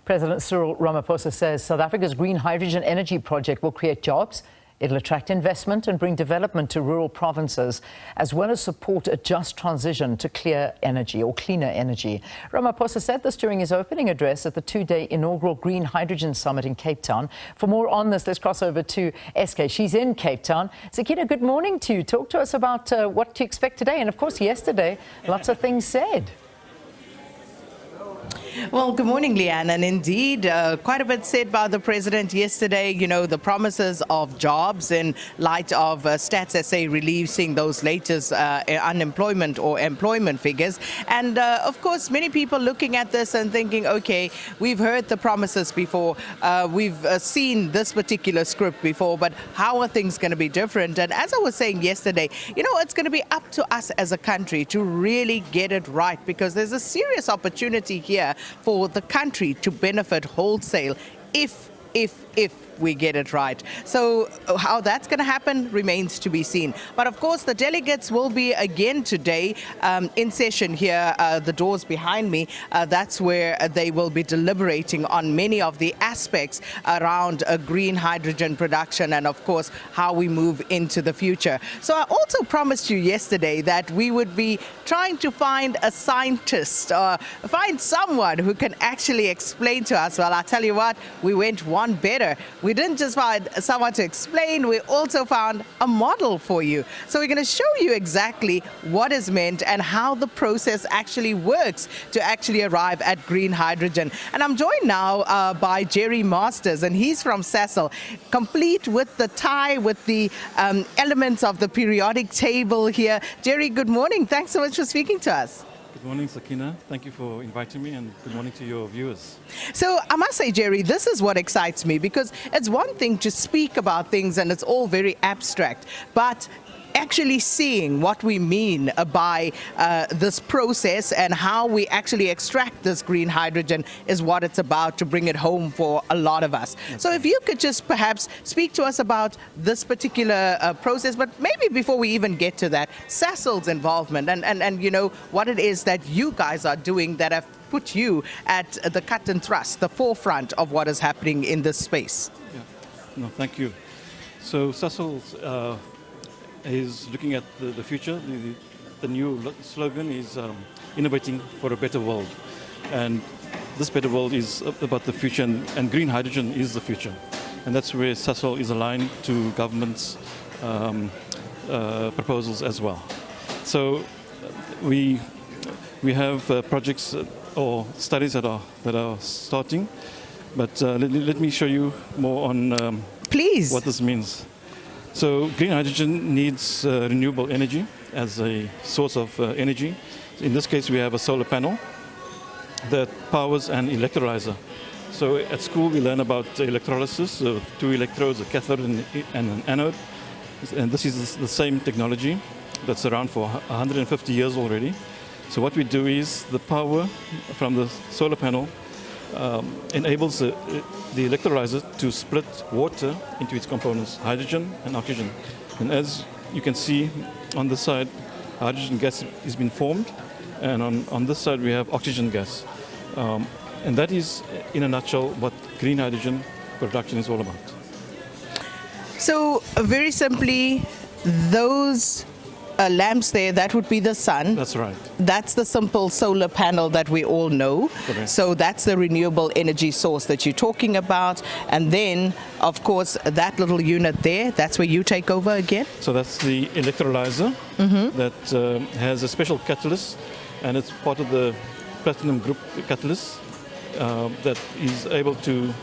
President Cyril Ramaphosa says South Africa's green hydrogen energy project will create jobs. It'll attract investment and bring development to rural provinces, as well as support a just transition to clear energy or cleaner energy. Ramaphosa said this during his opening address at the two-day inaugural Green Hydrogen Summit in Cape Town. For more on this, let's cross over to SK. She's in Cape Town. Sakina, good morning to you. Talk to us about what to expect today. And of course, yesterday, lots of things said. Well, good morning, Leanne. And indeed, quite a bit said by the president yesterday, you know, the promises of jobs in light of Stats SA releasing those latest unemployment or employment figures. And of course, many people looking at this and thinking, OK, we've heard the promises before. We've seen this particular script before. But how are things going to be different? And as I was saying yesterday, you know, it's going to be up to us as a country to really get it right, because there's a serious opportunity here for the country to benefit wholesale if we get it right. So how that's going to happen remains to be seen. But of course, the delegates will be again today in session here, the doors behind me. That's where they will be deliberating on many of the aspects around green hydrogen production and, of course, how we move into the future. So I also promised you yesterday that we would be trying to find a scientist or find someone who can actually explain to us. Well, I tell you what, we went one better. We didn't just find someone to explain, we also found a model for you. So we're going to show you exactly what is meant and how the process actually works to actually arrive at green hydrogen. And I'm joined now by Jerry Masters, and he's from SASL, complete with the tie, with the elements of the periodic table here. Jerry, good morning. Thanks so much for speaking to us. Good morning, Sakina. Thank you for inviting me, and good morning to your viewers. So I must say, Jerry, this is what excites me, because it's one thing to speak about things and it's all very abstract, but actually seeing what we mean by this process and how we actually extract this green hydrogen is what it's about, to bring it home for a lot of us. Okay. So if you could just perhaps speak to us about this particular process, but maybe before we even get to that, SASL's involvement and you know what it is that you guys are doing that have put you at the cut and thrust, the forefront of what is happening in this space. Yeah. No, thank you. So SASL is looking at the future. The new slogan is innovating for a better world. And this better world is about the future, and green hydrogen is the future. And that's where SASL is aligned to government's proposals as well. So we have projects or studies that are starting, but let me show you more on Please. What this means. So green hydrogen needs renewable energy as a source of energy. In this case, we have a solar panel that powers an electrolyzer. So at school, we learn about electrolysis, so two electrodes, a cathode and an anode. And this is the same technology that's around for 150 years already. So what we do is the power from the solar panel enables the electrolyzer to split water into its components, hydrogen and oxygen. And as you can see on this side, hydrogen gas is being formed, and on this side we have oxygen gas. And that is, in a nutshell, what green hydrogen production is all about. So very simply, those lamps there, that would be the sun. That's right. That's the simple solar panel that we all know. Correct. So that's the renewable energy source that you're talking about. And then, of course, that little unit there, that's where you take over again? So that's the electrolyzer that has a special catalyst, and it's part of the platinum group catalyst that is able to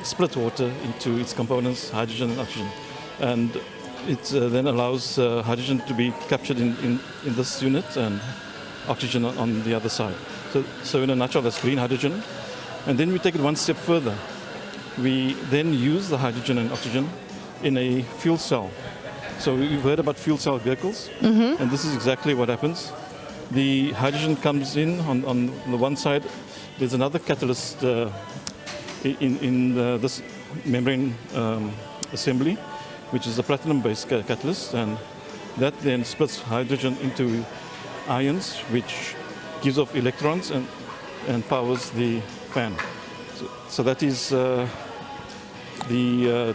split water into its components, hydrogen and oxygen. And it then allows hydrogen to be captured in this unit and oxygen on the other side. So in a nutshell, that's green hydrogen. And then we take it one step further. We then use the hydrogen and oxygen in a fuel cell. So we've heard about fuel cell vehicles, and this is exactly what happens. The hydrogen comes in on the one side. There's another catalyst in this membrane assembly, which is a platinum-based catalyst, and that then splits hydrogen into ions, which gives off electrons and powers the fan. So that is the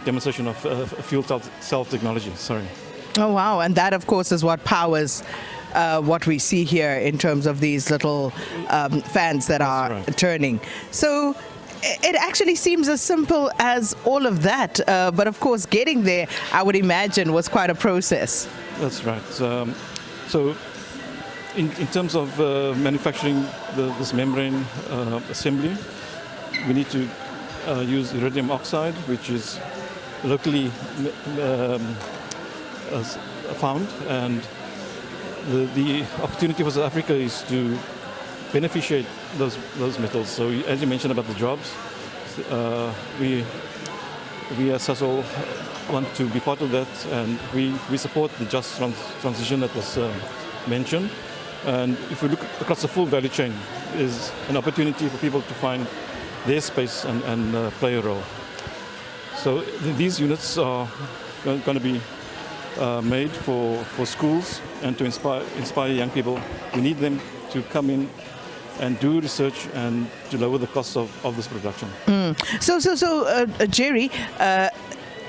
demonstration of fuel cell technology. Sorry. Oh, wow. And that, of course, is what powers what we see here in terms of these little fans that are right. turning. So it actually seems as simple as all of that. But of course, getting there, I would imagine, was quite a process. That's right. So in terms of manufacturing this membrane assembly, we need to use iridium oxide, which is locally found, and the opportunity for South Africa is to beneficiate those metals. So as you mentioned about the jobs, we as SASOL want to be part of that, and we support the just transition that was mentioned. And if we look across the full value chain, is an opportunity for people to find their space and play a role. So these units are going to be made for schools and to inspire young people. We need them to come in and do research and to lower the cost of this production. So Jerry,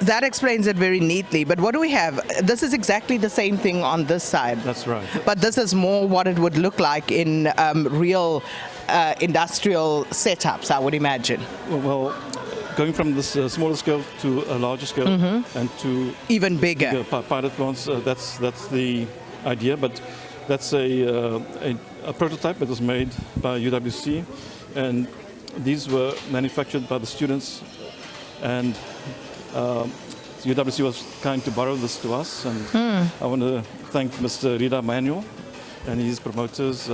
that explains it very neatly. But what do we have? This is exactly the same thing on this side. That's right. But this is more what it would look like in real industrial setups, I would imagine. Well, going from this smaller scale to a larger scale and to even bigger pilot plants, that's the idea. But that's a prototype that was made by UWC, and these were manufactured by the students, and UWC was kind to borrow this to us, and I want to thank Mr. Rida Manuel and his promoters,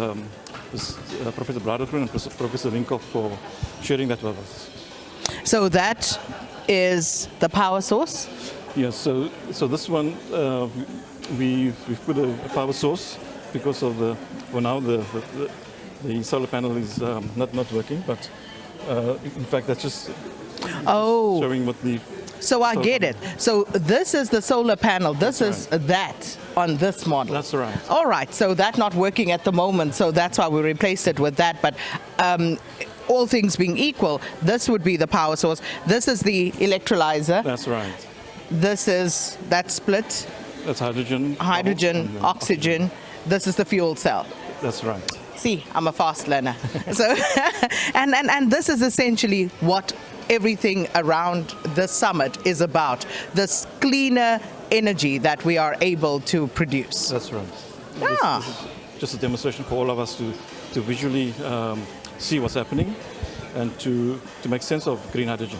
Professor Bradergroen and Professor Linkoff, for sharing that with us. So that is the power source? Yes, so this one, we've put a power source because of for now the solar panel is not working, but in fact that's just showing what the... So I get it. So this is the solar panel. This is that on this model. That's right. All right. So that's not working at the moment. So that's why we replaced it with that. But all things being equal, this would be the power source. This is the electrolyzer. That's right. This is that split. That's hydrogen. Hydrogen, oxygen. This is the fuel cell. That's right. See, I'm a fast learner. So, and this is essentially what everything around the summit is about, this cleaner energy that we are able to produce. That's right. Ah. This is just a demonstration for all of us to visually see what's happening and to make sense of green hydrogen.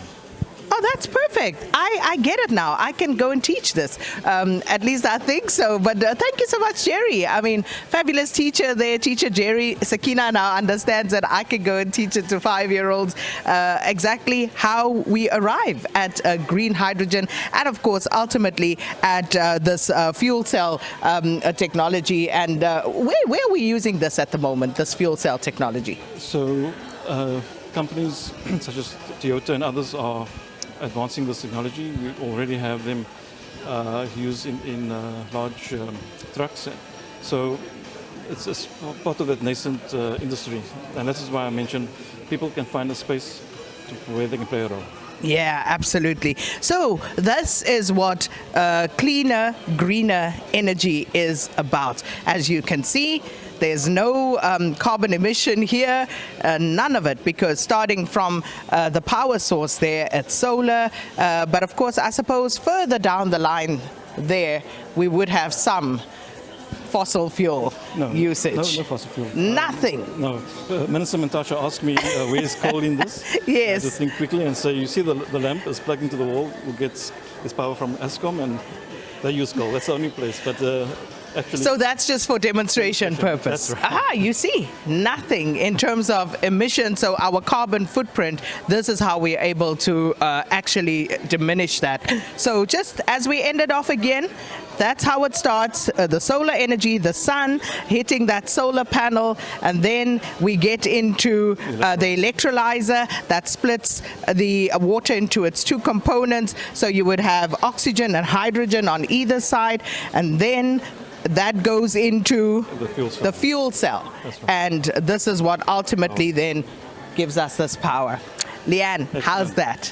Oh, that's perfect. I get it now. I can go and teach this. At least I think so. But thank you so much, Jerry. I mean, fabulous teacher there, teacher Jerry. Sakina now understands that I can go and teach it to 5-year-olds exactly how we arrive at green hydrogen and, of course, ultimately at this fuel cell technology. And where are we using this at the moment, this fuel cell technology? So companies such as Toyota and others are advancing this technology. We already have them used in large trucks. So it's part of that nascent industry. And this is why I mentioned people can find a space where they can play a role. Yeah, absolutely. So this is what cleaner, greener energy is about. As you can see, there's no carbon emission here, none of it, because starting from the power source there at solar, but of course, I suppose further down the line there, we would have some fossil fuel usage. No fossil fuel. Nothing. No. Minister Mantashe asked me where is coal in this. Yes. I just think quickly and say, you see the lamp is plugged into the wall, who gets its power from Eskom, and they use coal. That's the only place. But actually, so that's just for demonstration purpose. That's right. Aha, you see, nothing in terms of emissions. So our carbon footprint, this is how we're able to actually diminish that. So just as we ended off again, that's how it starts, the solar energy, the sun hitting that solar panel, and then we get into the electrolyzer that splits the water into its two components. So you would have oxygen and hydrogen on either side, and then that goes into the fuel cell. That's right. And this is what ultimately then gives us this power. Leanne, how's that?